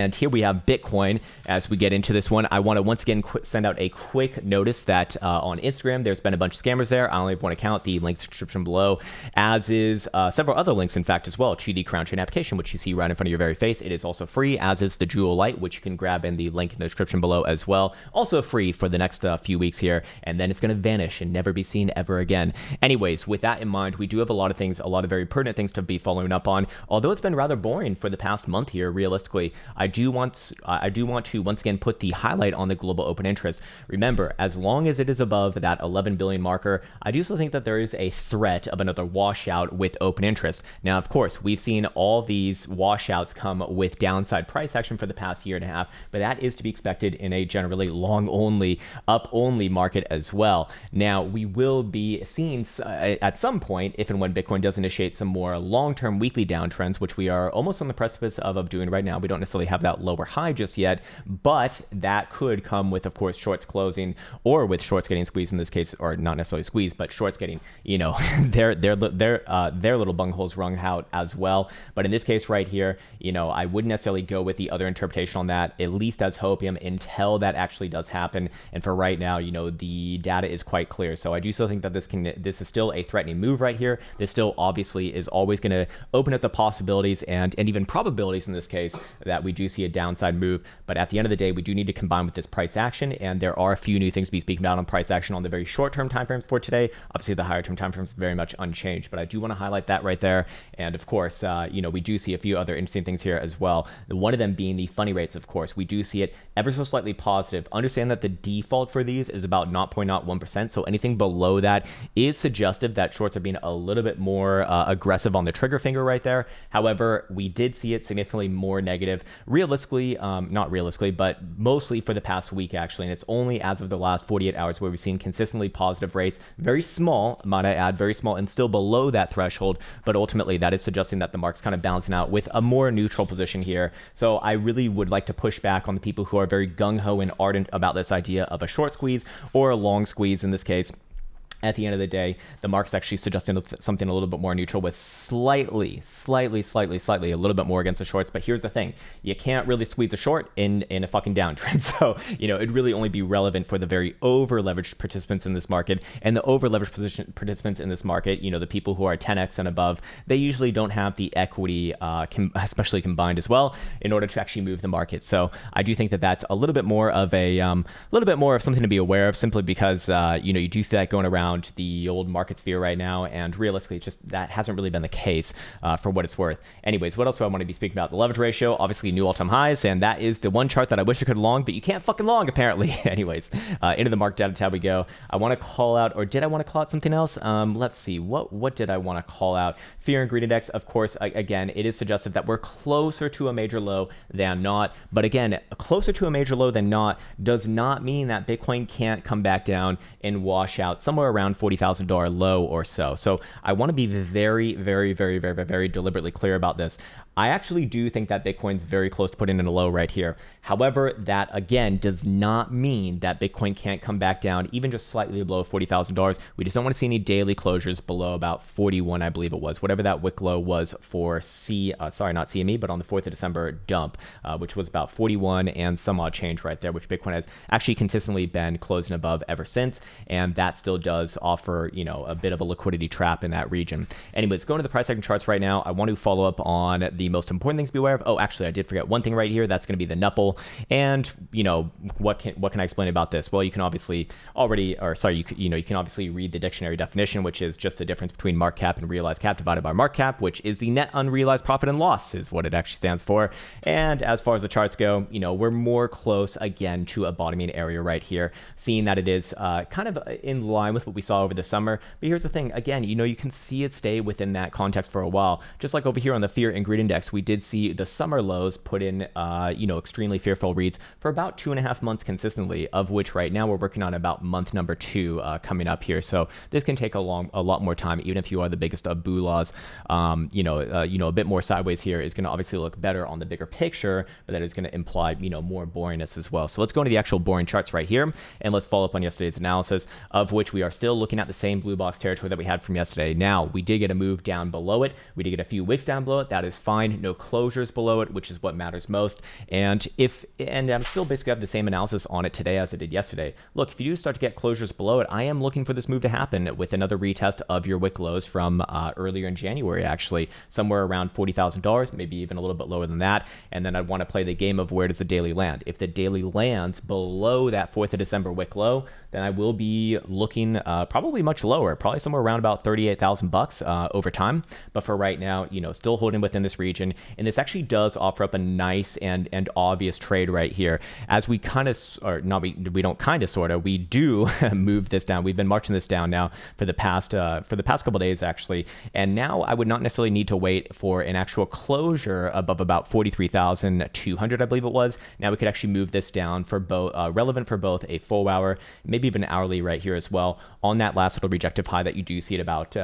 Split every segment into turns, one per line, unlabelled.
And here we have Bitcoin. As we get into this one, I want to once again send out a quick notice that on Instagram, there's been a bunch of scammers there. I only have one account, the link's description below, as is several other links, in fact, as well, to the Crown Chain application, which you see right in front of your very face. It is also free, as is the Jewel Light, which you can grab in the link in the description below as well. Also free for the next few weeks here, and then it's going to vanish and never be seen ever again. Anyways, with that in mind, we do have a lot of things, a lot of very pertinent things to be following up on. Although it's been rather boring for the past month here, realistically, I do want to once again put the highlight on the global open interest. Remember, as long as it is above that 11 billion marker, I do still think that there is a threat of another washout with open interest. Now, of course, we've seen all these washouts come with downside price action for the past year and a half, but that is to be expected in a generally long only, up only market as well. Now, we will be seeing at some point, if and when Bitcoin does initiate some more long-term weekly downtrends, which we are almost on the precipice of doing right now. We don't necessarily have that lower high just yet, but that could come with, of course, shorts closing or with shorts getting squeezed in this case, or not necessarily squeezed, but shorts getting, you know, their little bungholes wrung out as well. But in this case right here, you know, I wouldn't necessarily go with the other interpretation on that, at least as hopium, until that actually does happen. And for right now, you know, the data is quite clear. So I do still think that this is still a threatening move right here. This still obviously is always going to open up the possibilities and even probabilities in this case that we do see a downside move. But at the end of the day, we do need to combine with this price action, and there are a few new things to be speaking about on price action on the very short-term timeframes for today. Obviously, the higher-term timeframes is very much unchanged, but I do want to highlight that right there. And of course, you know, we do see a few other interesting things here as well. One of them being the funny rates, of course. We do see it ever so slightly positive. Understand that the default for these is about 0.01%, so anything below that is suggestive that shorts are being a little bit more aggressive on the trigger finger right there. However, we did see it significantly more negative, realistically, not realistically, but mostly for the past week actually, and it's only as of the last 48 hours where we've seen consistently positive rates, very small, might I add, very small, and still below that threshold, but ultimately that is suggesting that the market's kind of balancing out with a more neutral position here. So I really would like to push back on the people who are very gung-ho and ardent about this idea of a short squeeze or a long squeeze in this case. At the end of the day, the market's actually suggesting something a little bit more neutral with slightly, a little bit more against the shorts. But here's the thing. You can't really squeeze a short in a fucking downtrend. So, you know, it'd really only be relevant for the very over-leveraged participants in this market. And the over-leveraged participants in this market, you know, the people who are 10x and above, they usually don't have the equity, especially combined as well, in order to actually move the market. So I do think that that's a little bit more of something to be aware of, simply because, you know, you do see that going around the old market sphere right now, and realistically it's just that hasn't really been the case for what it's worth. Anyways, what else do I want to be speaking about? The leverage ratio, obviously new all-time highs, and that is the one chart that I wish I could long, but you can't fucking long apparently. Anyways, into the market data tab we go. I want to call out, or did I want to call out something else? Let's see, what did I want to call out? Fear and greed index, of course, again, it is suggestive that we're closer to a major low than not, but again, closer to a major low than not does not mean that Bitcoin can't come back down and wash out somewhere around $40,000 low or so. So I want to be very deliberately clear about this. I actually do think that Bitcoin's very close to putting in a low right here. However, that again does not mean that Bitcoin can't come back down even just slightly below $40,000. We just don't want to see any daily closures below about 41, I believe it was, whatever that wick low was for not CME, but on the 4th of December dump, which was about 41 and some odd change right there, which Bitcoin has actually consistently been closing above ever since. And that still does offer, you know, a bit of a liquidity trap in that region. Anyways, going to the price action charts right now, I want to follow up on the most important things to be aware of. Oh, actually, I did forget one thing right here. That's going to be the NUPL. And, you know, what can I explain about this? Well, you can obviously you can obviously read the dictionary definition, which is just the difference between market cap and realized cap divided by market cap, which is the net unrealized profit and loss is what it actually stands for. And as far as the charts go, you know, we're more close again to a bottoming area right here, seeing that it is kind of in line with what we saw over the summer. But here's the thing, again, you know, you can see it stay within that context for a while. Just like over here on the fear and greed index, we did see the summer lows put in, you know, extremely fearful reads for about 2.5 months consistently, of which right now we're working on about month number 2 coming up here. So this can take a lot more time, even if you are the biggest of bullahs. You know, a bit more sideways here is going to obviously look better on the bigger picture, but that is going to imply, you know, more boringness as well. So let's go into the actual boring charts right here, and let's follow up on yesterday's analysis, of which we are still looking at the same blue box territory that we had from yesterday. Now, we did get a move down below it. We did get a few wicks down below it. That is fine. fine. No closures below it, which is what matters most. And I'm still basically have the same analysis on it today as I did yesterday. Look, if you do start to get closures below it, I am looking for this move to happen with another retest of your wick lows from earlier in January, actually, somewhere around $40,000, maybe even a little bit lower than that. And then I'd want to play the game of where does the daily land. If the daily lands below that 4th of December wick low, then I will be looking probably much lower, probably somewhere around about $38,000 over time. But for right now, still holding within this region. And this actually does offer up a nice and obvious trade right here. As we kind of, or not, we don't kind of, sort of, we do move this down. We've been marching this down now for the past couple days, actually. And now I would not necessarily need to wait for an actual closure above about 43,200, I believe it was. Now we could actually move this down for both, relevant for both a full hour, maybe even hourly right here as well, on that last little rejective high that you do see at about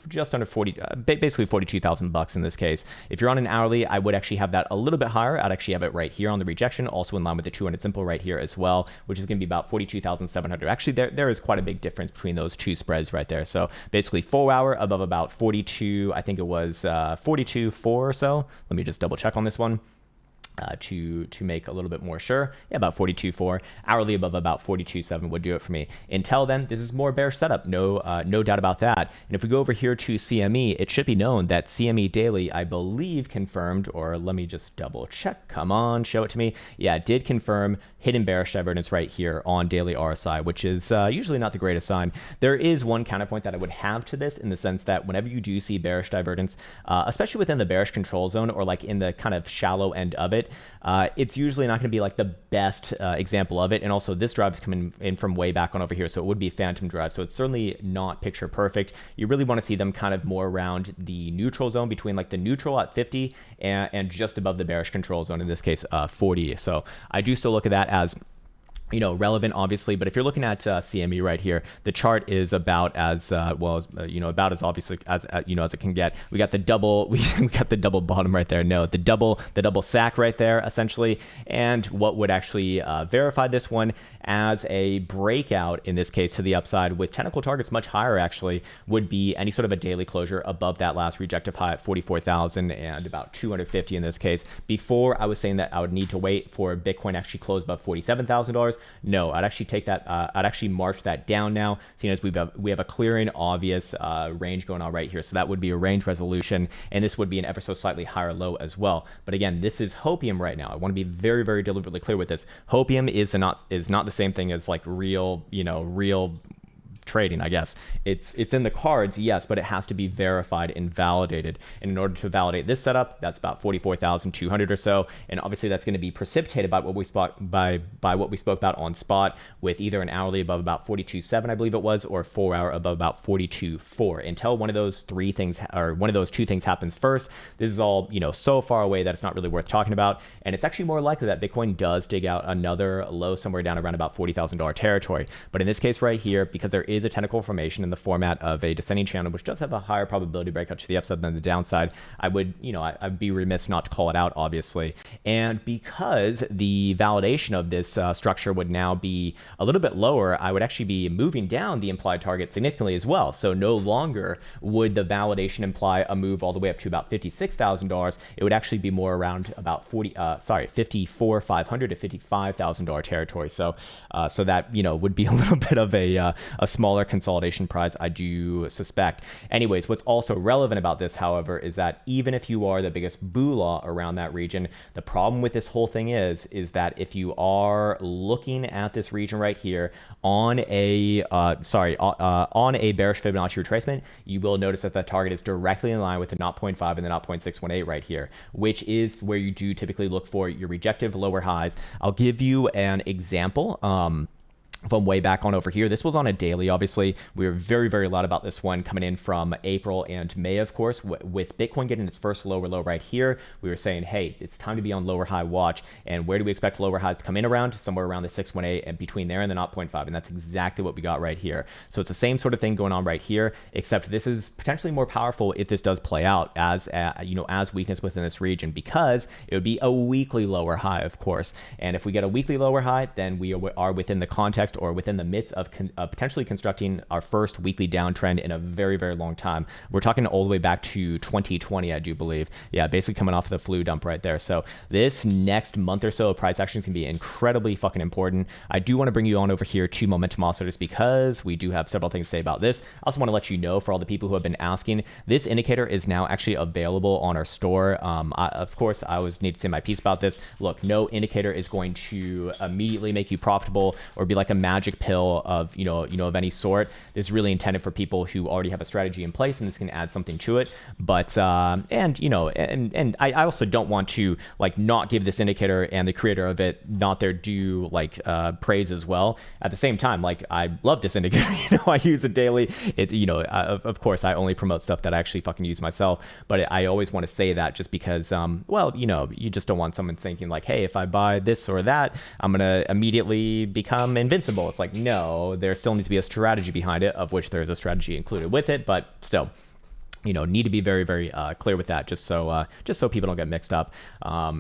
just under 40, basically $42,000 in this case. If you're on an hourly, I would actually have that a little bit higher. I'd actually have it right here on the rejection, also in line with the 200 simple right here as well, which is going to be about 42,700. Actually, there is quite a big difference between those two spreads right there. So basically 4 hour above about 42, I think it was 42.4 or so. Let me just double check on this one. To make a little bit more sure. Yeah, about 42.4. Hourly above about 42.7 would do it for me. Until then, this is more bearish setup. No doubt about that. And if we go over here to CME, it should be known that CME daily, I believe, confirmed, or let me just double check. Come on, show it to me. Yeah, it did confirm hidden bearish divergence right here on daily RSI, which is usually not the greatest sign. There is one counterpoint that I would have to this, in the sense that whenever you do see bearish divergence, especially within the bearish control zone, or like in the kind of shallow end of it, it's usually not going to be like the best example of it. And also this drive is coming in from way back on over here, so it would be a phantom drive. So it's certainly not picture perfect. You really want to see them kind of more around the neutral zone, between like the neutral at 50 and just above the bearish control zone, in this case 40. So I do still look at that as relevant, obviously. But if you're looking at CME right here, the chart is about as well as about as obviously as as it can get. We got the double, we got the double bottom right there. No, the double sack right there, essentially. And what would actually verify this one as a breakout, in this case to the upside, with technical targets much higher, actually, would be any sort of a daily closure above that last rejective high at 44,000 and about 250 in this case. Before, I was saying that I would need to wait for Bitcoin to actually close above $47,000. No, I'd actually take that. I'd actually march that down now, seeing as we have a clear and obvious range going on right here. So that would be a range resolution, and this would be an ever so slightly higher low as well. But again, this is hopium right now. I want to be very, very deliberately clear with this. Hopium is not the same thing as like real trading, I guess. It's in the cards, yes, but it has to be verified and validated. And in order to validate this setup, that's about 44,200 or so. And obviously that's going to be precipitated by what we spoke about on spot, with either an hourly above about 42.7, I believe it was, or 4 hour above about 42.4. Until one of those two things happens first, this is all so far away that it's not really worth talking about. And it's actually more likely that Bitcoin does dig out another low somewhere down around about $40,000 territory. But in this case right here, because there is a technical formation in the format of a descending channel, which does have a higher probability breakout to the upside than the downside, I would, I'd be remiss not to call it out, obviously. And because the validation of this structure would now be a little bit lower, I would actually be moving down the implied target significantly as well. So no longer would the validation imply a move all the way up to about $56,000. It would actually be more around about $54,500 to $55,000 territory. So that would be a little bit of a smaller consolidation prize, I do suspect. Anyways, what's also relevant about this, however, is that even if you are the biggest boolah around that region, the problem with this whole thing is that if you are looking at this region right here on a bearish Fibonacci retracement, you will notice that the target is directly in line with the 0.5 and the 0.618 right here, which is where you do typically look for your rejective lower highs. I'll give you an example. From way back on over here. This was on a daily, obviously. We were very, very loud about this one coming in from April and May, of course. With Bitcoin getting its first lower low right here, we were saying, hey, it's time to be on lower high watch. And where do we expect lower highs to come in around? Somewhere around the 618 and between there and the 0.5. And that's exactly what we got right here. So it's the same sort of thing going on right here, except this is potentially more powerful if this does play out as weakness within this region, because it would be a weekly lower high, of course. And if we get a weekly lower high, then we are within the context context or within the midst of potentially constructing our first weekly downtrend in a very, very long time. We're talking all the way back to 2020, I do believe. Yeah, basically coming off of the flu dump right there. So this next month or so of price action is going to be incredibly fucking important. I do want to bring you on over here to momentum oscillators because we do have several things to say about this. I also want to let you know, for all the people who have been asking, this indicator is now actually available on our store. Of course, I always need to say my piece about this. Look, no indicator is going to immediately make you profitable or be like a magic pill of of any sort. This is really intended for people who already have a strategy in place, and this can add something to it. But and I also don't want to like not give this indicator and the creator of it not their due praise as well. At the same time, like, I love this indicator. I use it daily. Of course, I only promote stuff that I actually fucking use myself. But I always want to say that just because, you just don't want someone thinking like, hey, if I buy this or that, I'm gonna immediately become invincible. It's like, no, there still needs to be a strategy behind it, of which there is a strategy included with it, but still. Need to be very, very clear with that, just so people don't get mixed up.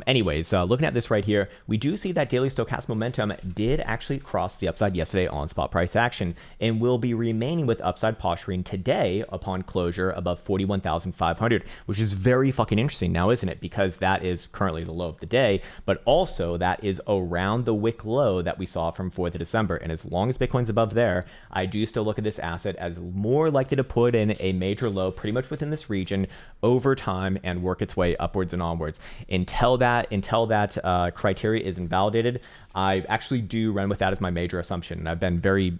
Anyways, looking at this right here, we do see that daily stochastic momentum did actually cross the upside yesterday on spot price action and will be remaining with upside posturing today upon closure above 41,500, which is very fucking interesting now, isn't it? Because that is currently the low of the day, but also that is around the wick low that we saw from 4th of December. And as long as Bitcoin's above there, I do still look at this asset as more likely to put in a major low pretty much within this region over time and work its way upwards and onwards. Until that criteria is invalidated, I actually do run with that as my major assumption. And I've been very,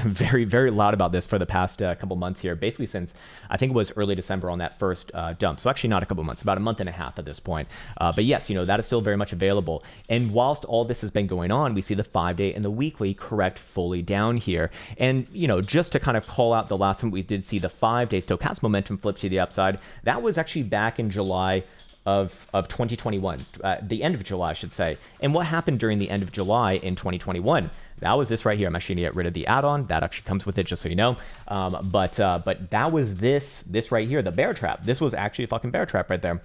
very, very loud about this for the past couple months here, basically since I think it was early December on that first dump. So actually not a couple months, about a month and a half at this point. But yes, that is still very much available. And whilst all this has been going on, we see the 5-day and the weekly correct fully down here. And, just to kind of call out the last time we did see the 5-day stochastic momentum flip to the upside, that was actually back in July of 2021, the end of July, I should say. And what happened during the end of July in 2021? That was this right here. I'm actually gonna get rid of the add-on. That actually comes with it, just so you know. But that was this right here, the bear trap. This was actually a fucking bear trap right there.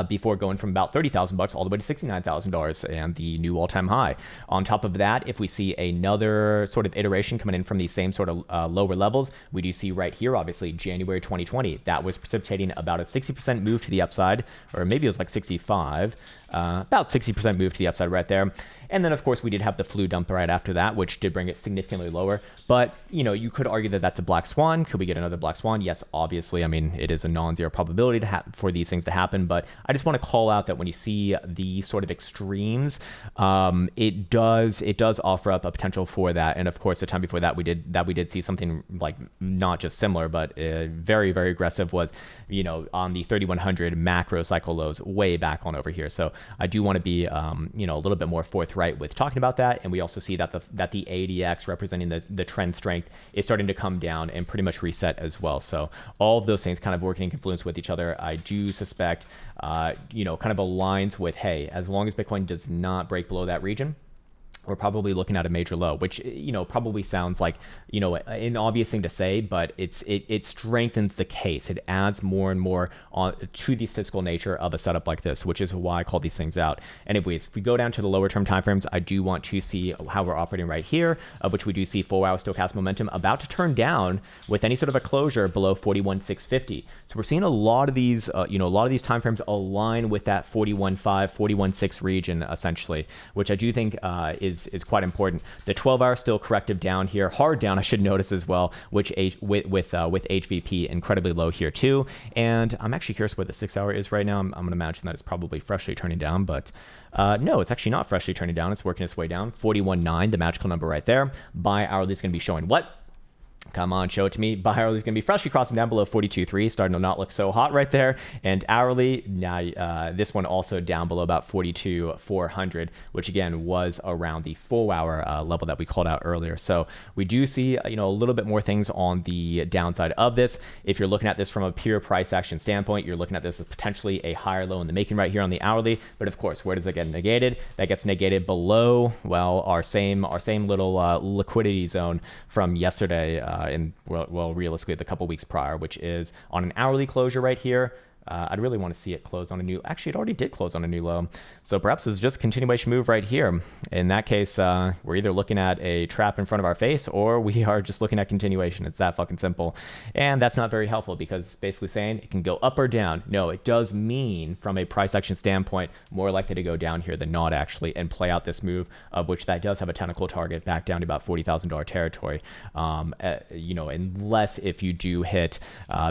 Before going from about $30,000 all the way to $69,000 and the new all-time high. On top of that, if we see another sort of iteration coming in from these same sort of lower levels, we do see right here, obviously, January 2020. That was precipitating about a 60% move to the upside, or maybe it was like 65. About 60% move to the upside right there. And then, of course, we did have the flu dump right after that, which did bring it significantly lower. But, you could argue that that's a black swan. Could we get another black swan? Yes, obviously. I mean, it is a non-zero probability for these things to happen. But I just want to call out that when you see the sort of extremes, it does offer up a potential for that. And, of course, the time before that, we did see something like not just similar, but very, very aggressive was, on the 3100 macro cycle lows way back on over here. So I do want to be, a little bit more forthright with talking about that. And we also see that the ADX representing the trend strength is starting to come down and pretty much reset as well. So all of those things kind of working in confluence with each other. I do suspect, kind of aligns with, hey, as long as Bitcoin does not break below that region, we're probably looking at a major low, which, probably sounds like, an obvious thing to say, but it strengthens the case. It adds more and more on to the statistical nature of a setup like this, which is why I call these things out. Anyways, if we go down to the lower term timeframes, I do want to see how we're operating right here, of which we do see 4-hour stochastic momentum about to turn down with any sort of a closure below 41,650. So we're seeing a lot of these, timeframes align with that 41.5, 41.6 region, essentially, which I do think is quite important. The 12-hour still corrective down here, hard down, I should notice as well, which with HVP incredibly low here too. And I'm actually curious where the 6-hour is right now. I'm going to imagine that it's probably freshly turning down, but no, it's actually not freshly turning down. It's working its way down. 41.9, the magical number right there. Buy hourly is going to be showing what? Come on, show it to me. Buy hourly is going to be freshly crossing down below 42.3, starting to not look so hot right there. And hourly, now this one also down below about 42.400, which again was around the 4-hour level that we called out earlier. So we do see a little bit more things on the downside of this. If you're looking at this from a pure price action standpoint, you're looking at this as potentially a higher low in the making right here on the hourly. But of course, where does it get negated? That gets negated below, well, our same little liquidity zone from yesterday. Realistically the couple weeks prior, which is on an hourly closure right here. I'd really want to see it close on a new, actually it already did close on a new low. So perhaps it's just a continuation move right here. In that case, we're either looking at a trap in front of our face or we are just looking at continuation. It's that fucking simple. And that's not very helpful because it's basically saying it can go up or down. No, it does mean from a price action standpoint, more likely to go down here than not actually and play out this move, of which that does have a technical target back down to about $40,000 territory. Unless if you do hit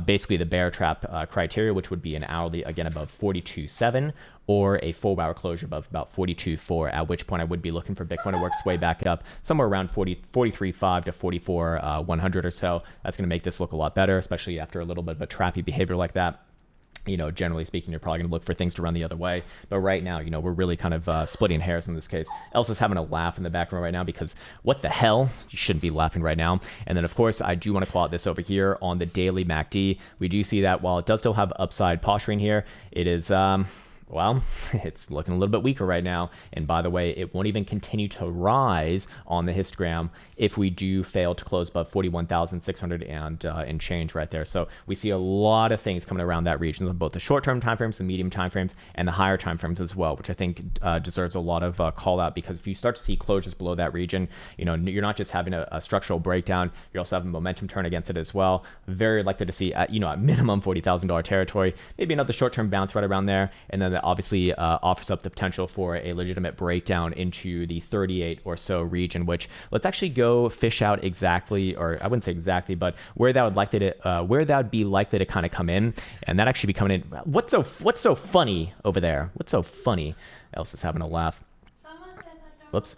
basically the bear trap criteria, which would be an hourly, again, above 42.7 or a 4-hour closure above about 42.4, at which point I would be looking for Bitcoin to work its way back up somewhere around 43.5 to 44.100 or so. That's going to make this look a lot better, especially after a little bit of a trappy behavior like that. Generally speaking, you're probably going to look for things to run the other way. But right now, we're really kind of splitting hairs in this case. Elsa's having a laugh in the background right now because what the hell? You shouldn't be laughing right now. And then, of course, I do want to call out this over here on the daily MACD. We do see that while it does still have upside posturing here, it is... well, it's looking a little bit weaker right now. And by the way, it won't even continue to rise on the histogram if we do fail to close above 41,600 and change right there. So we see a lot of things coming around that region, both the short-term timeframes, the medium timeframes, and the higher timeframes as well, which I think deserves a lot of call out, because if you start to see closures below that region, you're not just having a structural breakdown, you're also having momentum turn against it as well. Very likely to see at minimum $40,000 territory, maybe another short-term bounce right around there, and then that obviously offers up the potential for a legitimate breakdown into the 38 or so region, which let's actually go fish out exactly, or I wouldn't say exactly, but where that would be likely to kind of come in, and that actually be coming in. What's so funny over there? What's so funny? Elsa's having a laugh. Whoops.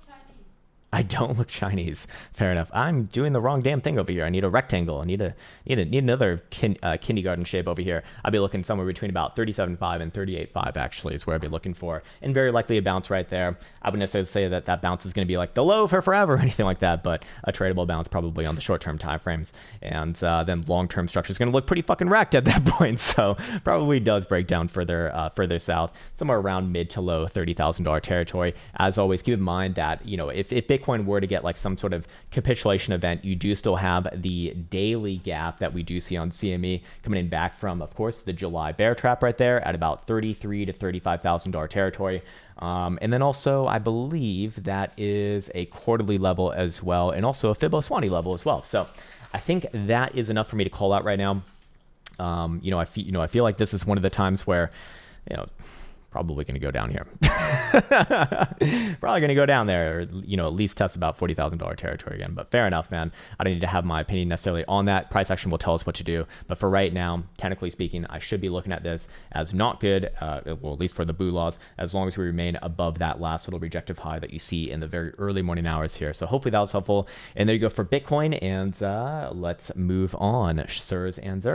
I don't look Chinese. Fair enough. I'm doing the wrong damn thing over here. I need a rectangle. I need another kindergarten shape over here. I'll be looking somewhere between about 37.5 and 38.5 actually is where I'll be looking for. And very likely a bounce right there. I wouldn't necessarily say that bounce is going to be like the low for forever or anything like that, but a tradable bounce probably on the short-term time frames. And then long-term structure is going to look pretty fucking wrecked at that point. So probably does break down further south, somewhere around mid to low $30,000 territory. As always, keep in mind that, if Bitcoin were to get like some sort of capitulation event, you do still have the daily gap that we do see on CME coming in back from, of course, the July bear trap right there at about $33,000 to $35,000 territory. And then also, I believe that is a quarterly level as well, and also a Fibonacci level as well. So I think that is enough for me to call out right now. I feel like this is one of the times where, probably going to go down here. Probably going to go down there, or, at least test about $40,000 territory again. But fair enough, man. I don't need to have my opinion necessarily on that. Price action will tell us what to do. But for right now, technically speaking, I should be looking at this as not good, well, at least for the boo laws, as long as we remain above that last little rejective high that you see in the very early morning hours here. So hopefully that was helpful. And there you go for Bitcoin. And let's move on, sirs and zers.